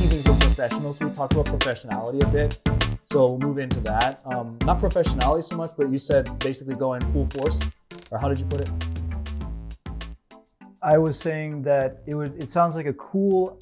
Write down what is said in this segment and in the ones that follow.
keeping things so professional, so we talked about professionality a bit. So we'll move into that. Not professionality so much, but you said basically going full force, or how did you put it? I was saying that it sounds like a cool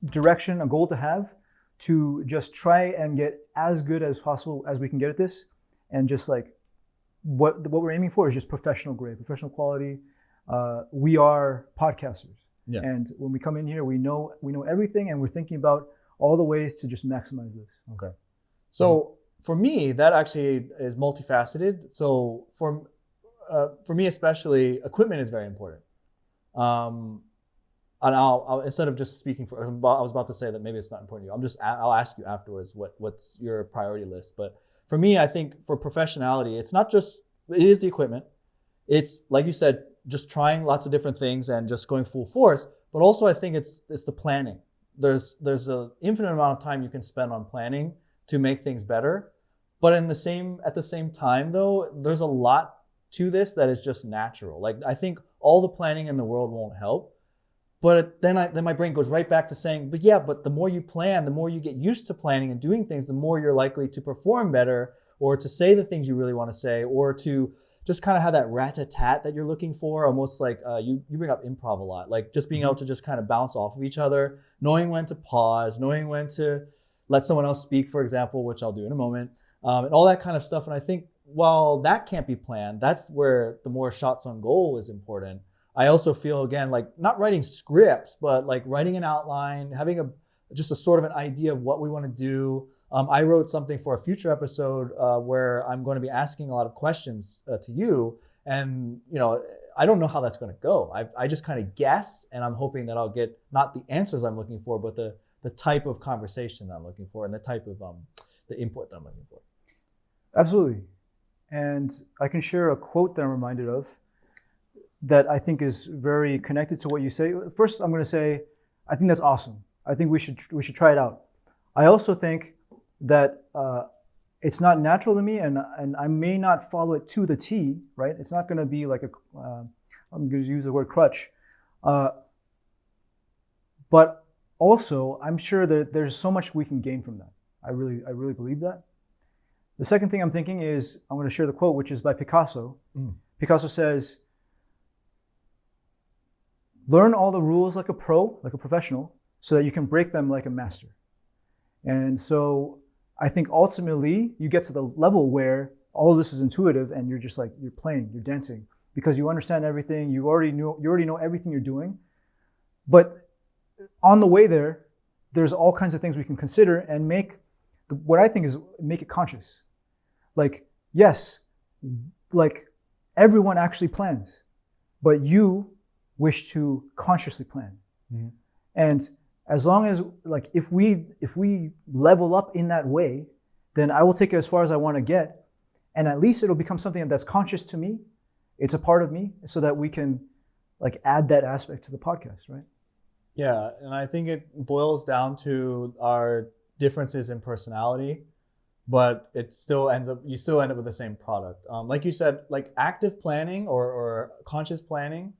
direction, a goal to have, to just try and get as good as possible as we can get at this, and just like what we're aiming for is just professional grade, professional quality. We are podcasters, and when we come in here, we know everything, and we're thinking about all the ways to just maximize this. Okay, so for me, that actually is multifaceted. So for me especially, equipment is very important. And I'll instead of just speaking for, I was about to say that maybe it's not important to you. I'll ask you afterwards what's your priority list. But for me, I think for professionality, it is the equipment. It's like you said, just trying lots of different things and just going full force. But also, I think it's the planning. There's an infinite amount of time you can spend on planning to make things better. But at the same time, though, there's a lot to this that is just natural. Like, I think all the planning in the world won't help. But then my brain goes right back to saying, but the more you plan, the more you get used to planning and doing things, the more you're likely to perform better, or to say the things you really want to say, or to just kind of have that rat-a-tat that you're looking for. Almost like you bring up improv a lot, like just being able to just kind of bounce off of each other, knowing when to pause, knowing when to let someone else speak, for example, which I'll do in a moment, and all that kind of stuff. And I think while that can't be planned, that's where the more shots on goal is important. I also feel, again, like not writing scripts, but like writing an outline, having just a sort of an idea of what we want to do. I wrote something for a future episode where I'm going to be asking a lot of questions to you. And, I don't know how that's going to go. I just kind of guess, and I'm hoping that I'll get not the answers I'm looking for, but the type of conversation that I'm looking for, and the type of the input that I'm looking for. Absolutely. And I can share a quote that I'm reminded of that I think is very connected to what you say. First, I'm going to say, I think that's awesome. I think we should try it out. I also think that it's not natural to me, and I may not follow it to the T, right? It's not going to be like I'm going to use the word crutch. But also, I'm sure that there's so much we can gain from that. I really believe that. The second thing I'm thinking is, I'm going to share the quote, which is by Picasso. Picasso says, learn all the rules like a pro, like a professional, so that you can break them like a master. And so I think ultimately you get to the level where all of this is intuitive, and you're just like, you're playing, you're dancing, because you understand everything. You already know everything you're doing. But on the way there's all kinds of things we can consider and make it conscious. Like, yes, like everyone actually plans, but you wish to consciously plan. Mm-hmm. And as long as, like, if we level up in that way, then I will take it as far as I want to get. And at least it'll become something that's conscious to me. It's a part of me, so that we can like add that aspect to the podcast, right? Yeah, and I think it boils down to our differences in personality, but you still end up with the same product. Like you said, like active planning or conscious planning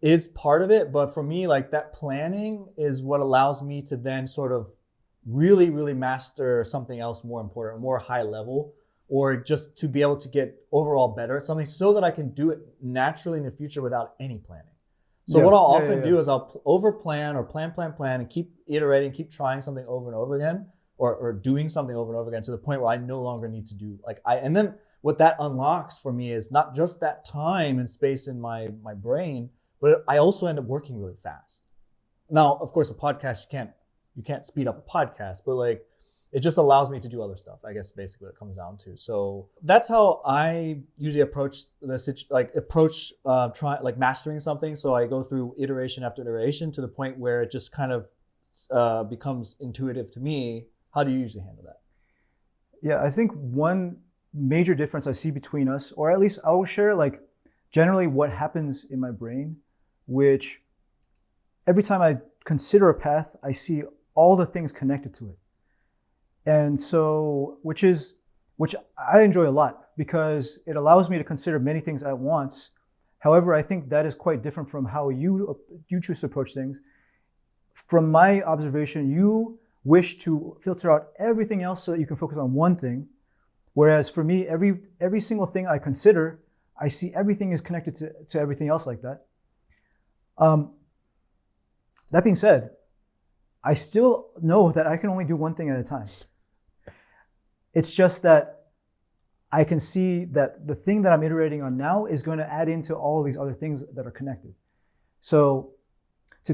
is part of it. But for me, like that planning is what allows me to then sort of really, really master something else more important, more high level, or just to be able to get overall better at something so that I can do it naturally in the future without any planning. So what I'll often do is I'll over plan or plan and keep iterating, keep trying something over and over again, or doing something over and over again to the point where I no longer need to do and then what that unlocks for me is not just that time and space in my brain, but I also end up working really fast. Now, of course, a podcast, you can't speed up a podcast, but like it just allows me to do other stuff, I guess, basically what it comes down to. So that's how I usually approach mastering something. So I go through iteration after iteration to the point where it just kind of becomes intuitive to me. How do you usually handle that? Yeah, I think one major difference I see between us, or at least I will share like generally what happens in my brain, which every time I consider a path, I see all the things connected to it. And so, which I enjoy a lot because it allows me to consider many things at once. However, I think that is quite different from how you choose to approach things. from my observation, you wish to filter out everything else so that you can focus on one thing. Whereas for me, every single thing I consider, I see everything is connected to everything else like that. That being said, I still know that I can only do one thing at a time. It's just that I can see that the thing that I'm iterating on now is going to add into all these other things that are connected. So to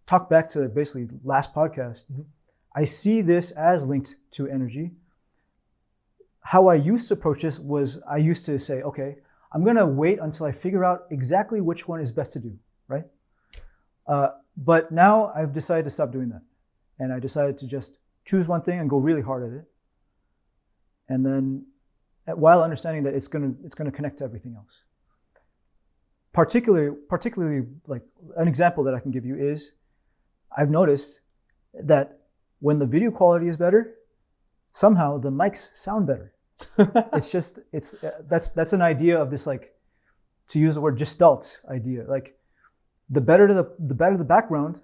talk back to basically last podcast, I see this as linked to energy. How I used to approach this was I used to say, okay, I'm going to wait until I figure out exactly which one is best to do, right? But now I've decided to stop doing that. And I decided to just choose one thing and go really hard at it. And then while understanding that it's going to connect to everything else. Particularly like an example that I can give you is I've noticed that when the video quality is better, somehow the mics sound better. That's an idea of this, like, to use the word gestalt idea. Like the better the background,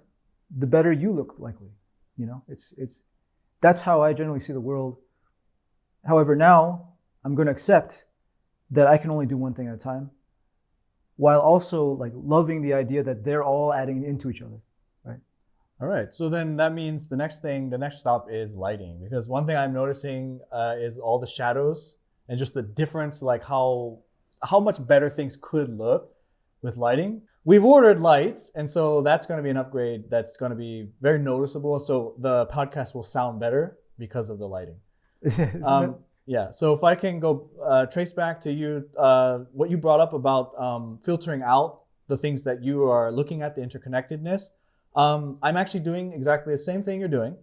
the better you look likely. You know, that's how I generally see the world. However, now I'm going to accept that I can only do one thing at a time, while also like loving the idea that they're all adding into each other, right? All right. So then that means the next stop is lighting, because one thing I'm noticing is all the shadows and just the difference, like how much better things could look with lighting. We've ordered lights, and so that's going to be an upgrade that's going to be very noticeable. So the podcast will sound better because of the lighting. Yeah. So if I can go trace back to you, what you brought up about filtering out the things that you are looking at, the interconnectedness. I'm actually doing exactly the same thing you're doing,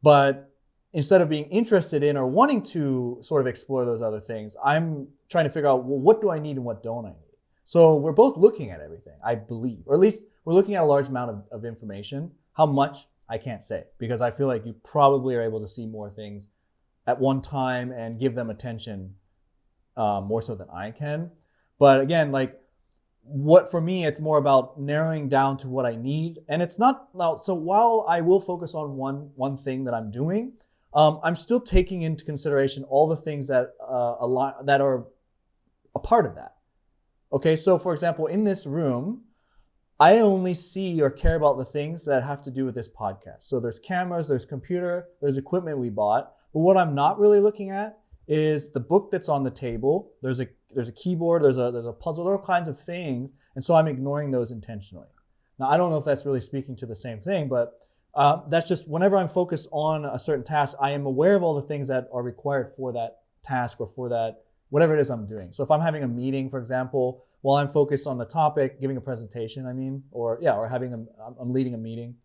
but instead of being interested in or wanting to sort of explore those other things, I'm trying to figure out, well, what do I need and what don't I need? So we're both looking at everything, I believe, or at least we're looking at a large amount of information. How much, I can't say, because I feel like you probably are able to see more things at one time and give them attention more so than I can. But again, like, what for me, it's more about narrowing down to what I need. And it's not, so while I will focus on one thing that I'm doing, I'm still taking into consideration all the things that that are a part of that. Okay, so for example, in this room, I only see or care about the things that have to do with this podcast. So there's cameras, there's computer, there's equipment we bought. But what I'm not really looking at is the book that's on the table. There's a keyboard, there's a puzzle, there are all kinds of things. And so I'm ignoring those intentionally. Now, I don't know if that's really speaking to the same thing, but that's just whenever I'm focused on a certain task, I am aware of all the things that are required for that task or for that, whatever it is I'm doing. So if I'm having a meeting, for example, while I'm focused on the topic, giving a presentation, or I'm leading a meeting,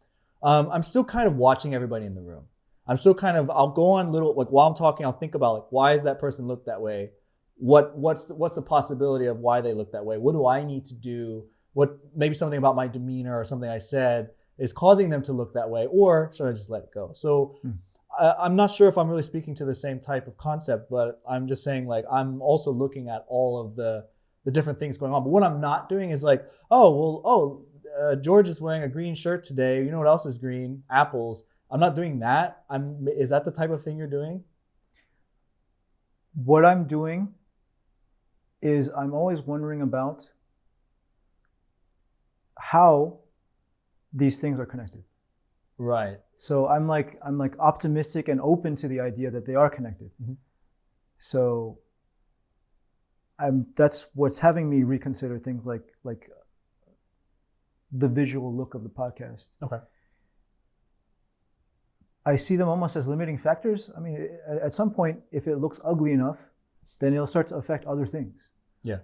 I'm still kind of watching everybody in the room. I'm still I'll go on little, like while I'm talking, I'll think about like, why is that person look that way? What's the possibility of why they look that way? What do I need to do? What, maybe something about my demeanor or something I said is causing them to look that way, or should I just let it go? So I'm not sure if I'm really speaking to the same type of concept, but I'm just saying, like, I'm also looking at all of the different things going on. But what I'm not doing is like, George is wearing a green shirt today. You know what else is green? Apples. I'm not doing that. Is that the type of thing you're doing? What I'm doing is I'm always wondering about how these things are connected. Right. So I'm like optimistic and open to the idea that they are connected. Mm-hmm. So that's what's having me reconsider things like the visual look of the podcast. Okay. I see them almost as limiting factors. I mean, at some point, if it looks ugly enough, then it'll start to affect other things. Yeah.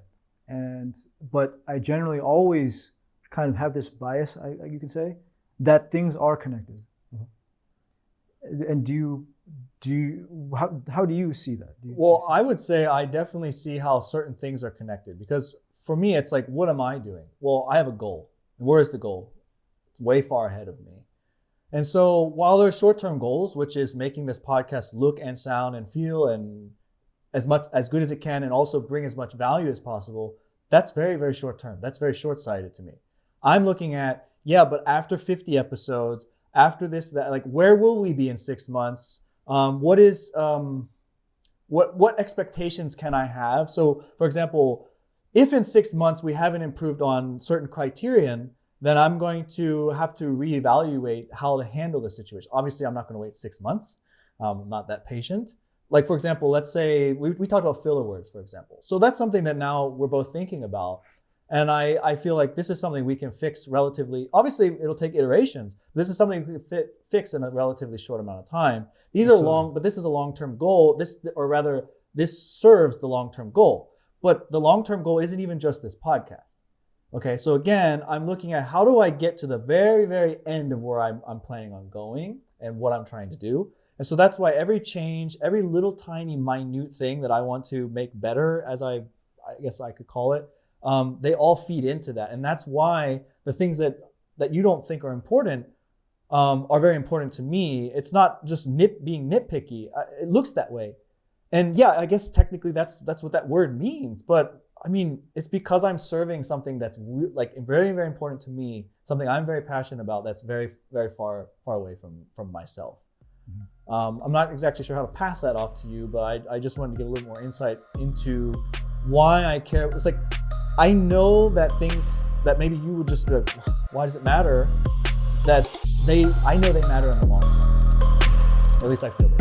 But I generally always kind of have this bias, you could say, that things are connected. Mm-hmm. And how do you see that? I would say I definitely see how certain things are connected, because for me, it's like, what am I doing? Well, I have a goal. And where is the goal? It's way far ahead of me. And so while there's short-term goals, which is making this podcast look and sound and feel and as good as it can, and also bring as much value as possible, that's very, very short-term. That's very short-sighted to me. I'm looking at, yeah, but after 50 episodes, after this, that, like, where will we be in 6 months? What is what expectations can I have? So, for example, if in 6 months we haven't improved on certain criterion, then I'm going to have to reevaluate how to handle the situation. Obviously, I'm not going to wait 6 months. I'm not that patient. Like, for example, let's say we talked about filler words, for example. So that's something that now we're both thinking about. And I feel like this is something we can fix relatively, obviously it'll take iterations. This is something we can fix in a relatively short amount of time. These are long, but this is a long-term goal. This serves the long-term goal. But the long-term goal isn't even just this podcast. Okay, so again, I'm looking at how do I get to the very, very end of where I'm planning on going and what I'm trying to do. And so that's why every change, every little tiny minute thing that I want to make better, as I guess I could call it, they all feed into that. And that's why the things that you don't think are important are very important to me. It's not just being nitpicky. It looks that way. And yeah, I guess technically that's what that word means. But I mean, it's because I'm serving something that's like very, very important to me, something I'm very passionate about that's very, very far away from myself. I'm not exactly sure how to pass that off to you, but I just wanted to give a little more insight into why I care. It's like, I know that things that maybe you would just be like, why does it matter? I know they matter in the long term. At least I feel that.